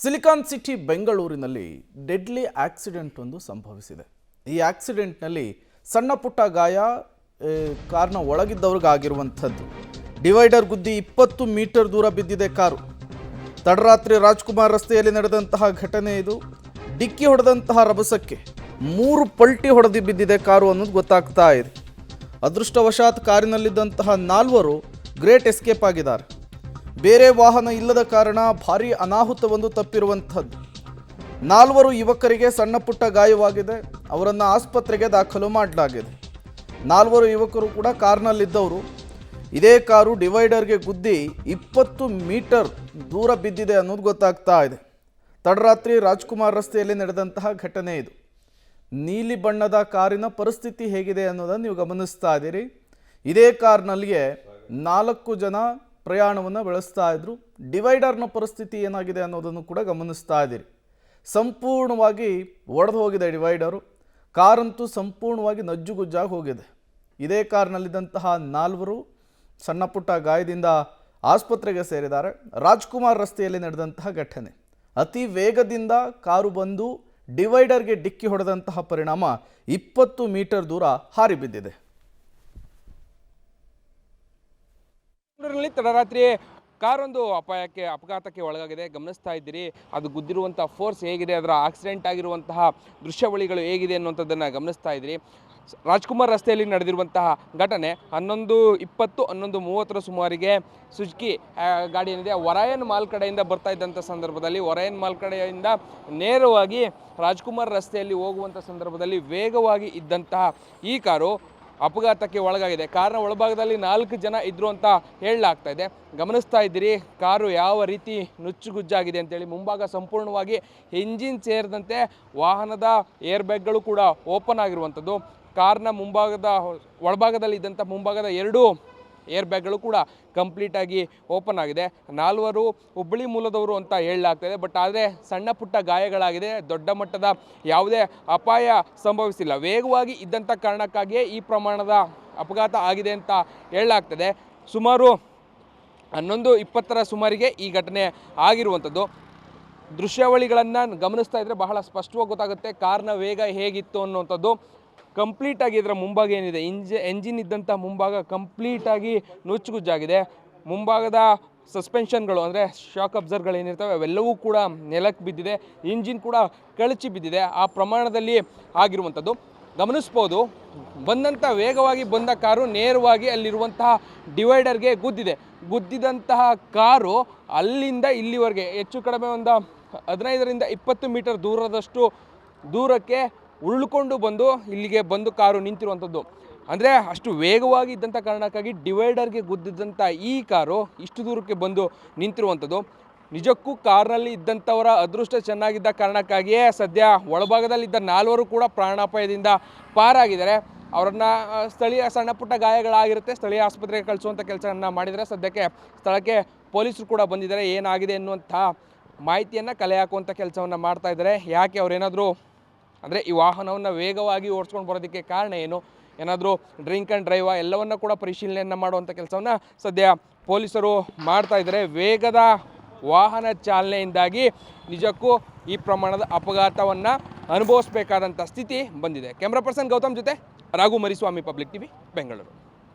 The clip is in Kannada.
ಸಿಲಿಕಾನ್ ಸಿಟಿ ಬೆಂಗಳೂರಿನಲ್ಲಿ ಡೆಡ್ಲಿ ಆಕ್ಸಿಡೆಂಟ್ ಒಂದು ಸಂಭವಿಸಿದೆ. ಈ ಆಕ್ಸಿಡೆಂಟ್ನಲ್ಲಿ ಸಣ್ಣ ಪುಟ್ಟ ಗಾಯ ಕಾರ್ನ ಒಳಗಿದ್ದವ್ರಿಗಾಗಿರುವಂಥದ್ದು. ಡಿವೈಡರ್ ಗುದ್ದಿ 20 ಮೀಟರ್ ದೂರ ಬಿದ್ದಿದೆ ಕಾರು. ತಡರಾತ್ರಿ ರಾಜ್ಕುಮಾರ್ ರಸ್ತೆಯಲ್ಲಿ ನಡೆದಂತಹ ಘಟನೆ ಇದು. ಡಿಕ್ಕಿ ಹೊಡೆದಂತಹ ರಭಸಕ್ಕೆ 3 ಪಲ್ಟಿ ಹೊಡೆದು ಬಿದ್ದಿದೆ ಕಾರು ಅನ್ನೋದು ಗೊತ್ತಾಗ್ತಾ ಇದೆ. ಅದೃಷ್ಟವಶಾತ್ ಕಾರಿನಲ್ಲಿದ್ದಂತಹ 4 ಗ್ರೇಟ್ ಎಸ್ಕೇಪ್ ಆಗಿದ್ದಾರೆ. ಬೇರೆ ವಾಹನ ಇಲ್ಲದ ಕಾರಣ ಭಾರೀ ಅನಾಹುತವೊಂದು ತಪ್ಪಿರುವಂಥದ್ದು. 4 ಯುವಕರಿಗೆ ಸಣ್ಣ ಪುಟ್ಟ ಗಾಯವಾಗಿದೆ. ಅವರನ್ನು ಆಸ್ಪತ್ರೆಗೆ ದಾಖಲು ಮಾಡಲಾಗಿದೆ. 4 ಯುವಕರು ಕೂಡ ಕಾರ್ನಲ್ಲಿದ್ದವರು. ಇದೇ ಕಾರು ಡಿವೈಡರ್ಗೆ ಗುದ್ದಿ 20 ಮೀಟರ್ ದೂರ ಬಿದ್ದಿದೆ ಅನ್ನೋದು ಗೊತ್ತಾಗ್ತಾ ಇದೆ. ತಡರಾತ್ರಿ ರಾಜ್ಕುಮಾರ್ ರಸ್ತೆಯಲ್ಲಿ ನಡೆದಂತಹ ಘಟನೆ ಇದು. ನೀಲಿ ಬಣ್ಣದ ಕಾರಿನ ಪರಿಸ್ಥಿತಿ ಹೇಗಿದೆ ಅನ್ನೋದನ್ನು ನೀವು ಗಮನಿಸ್ತಾ ಇದ್ದೀರಿ. ಇದೇ ಕಾರ್ನಲ್ಲಿಯೇ 4 ಜನ ಪ್ರಯಾಣವನ್ನು ಬೆಳೆಸ್ತಾ ಇದ್ರು. ಡಿವೈಡರ್ನ ಪರಿಸ್ಥಿತಿ ಏನಾಗಿದೆ ಅನ್ನೋದನ್ನು ಕೂಡ ಗಮನಿಸ್ತಾ ಇದ್ದೀರಿ. ಸಂಪೂರ್ಣವಾಗಿ ಒಡೆದು ಹೋಗಿದೆ ಡಿವೈಡರು. ಕಾರಂತೂ ಸಂಪೂರ್ಣವಾಗಿ ನಜ್ಜುಗುಜ್ಜಾಗಿ ಹೋಗಿದೆ. ಇದೇ ಕಾರ್ನಲ್ಲಿದ್ದಂತಹ 4 ಸಣ್ಣ ಪುಟ್ಟ ಗಾಯದಿಂದ ಆಸ್ಪತ್ರೆಗೆ ಸೇರಿದ್ದಾರೆ. ರಾಜ್ಕುಮಾರ್ ರಸ್ತೆಯಲ್ಲಿ ನಡೆದಂತಹ ಘಟನೆ. ಅತಿ ವೇಗದಿಂದ ಕಾರು ಬಂದು ಡಿವೈಡರ್ಗೆ ಡಿಕ್ಕಿ ಹೊಡೆದಂತಹ ಪರಿಣಾಮ 20 ಮೀಟರ್ ದೂರ ಹಾರಿ ಬಿದ್ದಿದೆ. ತಡರಾತ್ರಿ ಕಾರೊಂದು ಅಪಘಾತಕ್ಕೆ ಒಳಗಾಗಿದೆ. ಗಮನಿಸ್ತಾ ಇದ್ದೀರಿ, ಅದು ಗುದ್ದಿರುವಂಥ ಫೋರ್ಸ್ ಹೇಗಿದೆ, ಅದರ ಆಕ್ಸಿಡೆಂಟ್ ಆಗಿರುವಂತಹ ದೃಶ್ಯಾವಳಿಗಳು ಹೇಗಿದೆ ಅನ್ನುವಂಥದ್ದನ್ನು ಗಮನಿಸ್ತಾ ಇದ್ದೀರಿ. ರಾಜ್ಕುಮಾರ್ ರಸ್ತೆಯಲ್ಲಿ ನಡೆದಿರುವಂತಹ ಘಟನೆ 11:20 11:30 ಸುಮಾರಿಗೆ ಸುಜುಕಿ ಗಾಡಿ ಏನಿದೆ ಒರಾಯನ್ ಮಾಲ್ ಕಡೆಯಿಂದ ಬರ್ತಾ ಇದ್ದಂಥ ಸಂದರ್ಭದಲ್ಲಿ ಒರಾಯನ್ ಮಾಲ್ ಕಡೆಯಿಂದ ನೇರವಾಗಿ ರಾಜ್ಕುಮಾರ್ ರಸ್ತೆಯಲ್ಲಿ ಹೋಗುವಂಥ ಸಂದರ್ಭದಲ್ಲಿ ವೇಗವಾಗಿ ಇದ್ದಂತಹ ಈ ಕಾರು ಅಪಘಾತಕ್ಕೆ ಒಳಗಾಗಿದೆ. ಕಾರಿನ ಒಳಭಾಗದಲ್ಲಿ 4 ಜನ ಇದ್ರು ಅಂತ ಹೇಳಲಾಗ್ತಾ ಇದೆ. ಗಮನಿಸ್ತಾ ಇದ್ದೀರಿ ಕಾರು ಯಾವ ರೀತಿ ನುಚ್ಚುಗುಜ್ಜಾಗಿದೆ ಅಂತೇಳಿ. ಮುಂಭಾಗ ಸಂಪೂರ್ಣವಾಗಿ ಎಂಜಿನ್ ಸೇರಿದಂತೆ ವಾಹನದ ಏರ್ ಬ್ಯಾಗ್ಗಳು ಕೂಡ ಓಪನ್ ಆಗಿರುವಂಥದ್ದು. ಕಾರ್ನ ಒಳಭಾಗದಲ್ಲಿ ಇದ್ದಂಥ ಮುಂಭಾಗದ 2 ಏರ್ ಬ್ಯಾಗ್ಗಳು ಕೂಡ ಕಂಪ್ಲೀಟಾಗಿ ಓಪನ್ ಆಗಿದೆ. 4 ಹುಬ್ಬಳ್ಳಿ ಮೂಲದವರು ಅಂತ ಹೇಳಲಾಗ್ತಾಯಿದೆ. ಬಟ್ ಆದರೆ ಸಣ್ಣ ಪುಟ್ಟ ಗಾಯಗಳಾಗಿದೆ. ದೊಡ್ಡ ಮಟ್ಟದ ಯಾವುದೇ ಅಪಾಯ ಸಂಭವಿಸಿಲ್ಲ. ವೇಗವಾಗಿ ಇದ್ದಂಥ ಕಾರಣಕ್ಕಾಗಿಯೇ ಈ ಪ್ರಮಾಣದ ಅಪಘಾತ ಆಗಿದೆ ಅಂತ ಹೇಳಲಾಗ್ತದೆ. ಸುಮಾರು 11:20 ಸುಮಾರಿಗೆ ಈ ಘಟನೆ ಆಗಿರುವಂಥದ್ದು. ದೃಶ್ಯಾವಳಿಗಳನ್ನು ಗಮನಿಸ್ತಾ ಇದ್ದರೆ ಬಹಳ ಸ್ಪಷ್ಟವಾಗಿ ಗೊತ್ತಾಗುತ್ತೆ ಕಾರ್ನ ವೇಗ ಹೇಗಿತ್ತು ಅನ್ನುವಂಥದ್ದು. ಕಂಪ್ಲೀಟಾಗಿ ಇದರ ಮುಂಭಾಗ ಏನಿದೆ ಎಂಜಿನ್ ಇದ್ದಂಥ ಮುಂಭಾಗ ಕಂಪ್ಲೀಟಾಗಿ ನುಚ್ಚುಗುಜ್ಜಾಗಿದೆ. ಮುಂಭಾಗದ ಸಸ್ಪೆನ್ಷನ್ಗಳು ಅಂದರೆ ಶಾಕ್ ಅಬ್ಸರ್ವ್ಗಳು ಏನಿರ್ತವೆ ಅವೆಲ್ಲವೂ ಕೂಡ ನೆಲಕ್ಕೆ ಬಿದ್ದಿದೆ. ಇಂಜಿನ್ ಕೂಡ ಕಳಚಿ ಬಿದ್ದಿದೆ. ಆ ಪ್ರಮಾಣದಲ್ಲಿ ಆಗಿರುವಂಥದ್ದು ಗಮನಿಸ್ಬೋದು. ವೇಗವಾಗಿ ಬಂದ ಕಾರು ನೇರವಾಗಿ ಅಲ್ಲಿರುವಂತಹ ಡಿವೈಡರ್ಗೆ ಗುದ್ದಿದಂತಹ ಕಾರು ಅಲ್ಲಿಂದ ಇಲ್ಲಿವರೆಗೆ ಹೆಚ್ಚು ಕಡಿಮೆ ಒಂದು 15ರಿಂದ 20 ಮೀಟರ್ ದೂರದಷ್ಟು ದೂರಕ್ಕೆ ಉರುಳ್ಕೊಂಡು ಬಂದು ಇಲ್ಲಿಗೆ ಬಂದು ಕಾರು ನಿಂತಿರುವಂಥದ್ದು. ಅಂದರೆ ಅಷ್ಟು ವೇಗವಾಗಿ ಇದ್ದಂಥ ಕಾರಣಕ್ಕಾಗಿ ಡಿವೈಡರ್ಗೆ ಗುದ್ದಿದ್ದಂಥ ಈ ಕಾರು ಇಷ್ಟು ದೂರಕ್ಕೆ ಬಂದು ನಿಂತಿರುವಂಥದ್ದು. ನಿಜಕ್ಕೂ ಕಾರ್ನಲ್ಲಿ ಇದ್ದಂಥವರ ಅದೃಷ್ಟ ಚೆನ್ನಾಗಿದ್ದ ಕಾರಣಕ್ಕಾಗಿಯೇ ಸದ್ಯ ಒಳಭಾಗದಲ್ಲಿದ್ದ 4 ಕೂಡ ಪ್ರಾಣಾಪಾಯದಿಂದ ಪಾರಾಗಿದ್ದಾರೆ. ಅವರನ್ನು ಸ್ಥಳೀಯ ಸಣ್ಣ ಪುಟ್ಟ ಗಾಯಗಳಾಗಿರುತ್ತೆ, ಸ್ಥಳೀಯ ಆಸ್ಪತ್ರೆಗೆ ಕಳಿಸುವಂಥ ಕೆಲಸವನ್ನು ಮಾಡಿದರೆ. ಸದ್ಯಕ್ಕೆ ಸ್ಥಳಕ್ಕೆ ಪೊಲೀಸರು ಕೂಡ ಬಂದಿದ್ದಾರೆ. ಏನಾಗಿದೆ ಎನ್ನುವಂಥ ಮಾಹಿತಿಯನ್ನು ಕಲೆ ಹಾಕುವಂಥ ಕೆಲಸವನ್ನು ಮಾಡ್ತಾ ಇದ್ದಾರೆ. ಯಾಕೆ ಅವರೇನಾದರೂ ಅಂದರೆ ಈ ವಾಹನವನ್ನು ವೇಗವಾಗಿ ಓಡಿಸ್ಕೊಂಡು ಬರೋದಕ್ಕೆ ಕಾರಣ ಏನು, ಏನಾದರೂ ಡ್ರಿಂಕ್ ಆ್ಯಂಡ್ ಡ್ರೈವಾ ಎಲ್ಲವನ್ನ ಕೂಡ ಪರಿಶೀಲನೆಯನ್ನು ಮಾಡುವಂಥ ಕೆಲಸವನ್ನು ಸದ್ಯ ಪೊಲೀಸರು ಮಾಡ್ತಾ ಇದ್ದಾರೆ. ವೇಗದ ವಾಹನ ಚಾಲನೆಯಿಂದಾಗಿ ನಿಜಕ್ಕೂ ಈ ಪ್ರಮಾಣದ ಅಪಘಾತವನ್ನು ಅನುಭವಿಸಬೇಕಾದಂಥ ಸ್ಥಿತಿ ಬಂದಿದೆ. ಕ್ಯಾಮ್ರಾ ಪರ್ಸನ್ ಗೌತಮ್ ಜೊತೆ ರಾಘು ಮರಿಸ್ವಾಮಿ, ಪಬ್ಲಿಕ್ ಟಿವಿ, ಬೆಂಗಳೂರು.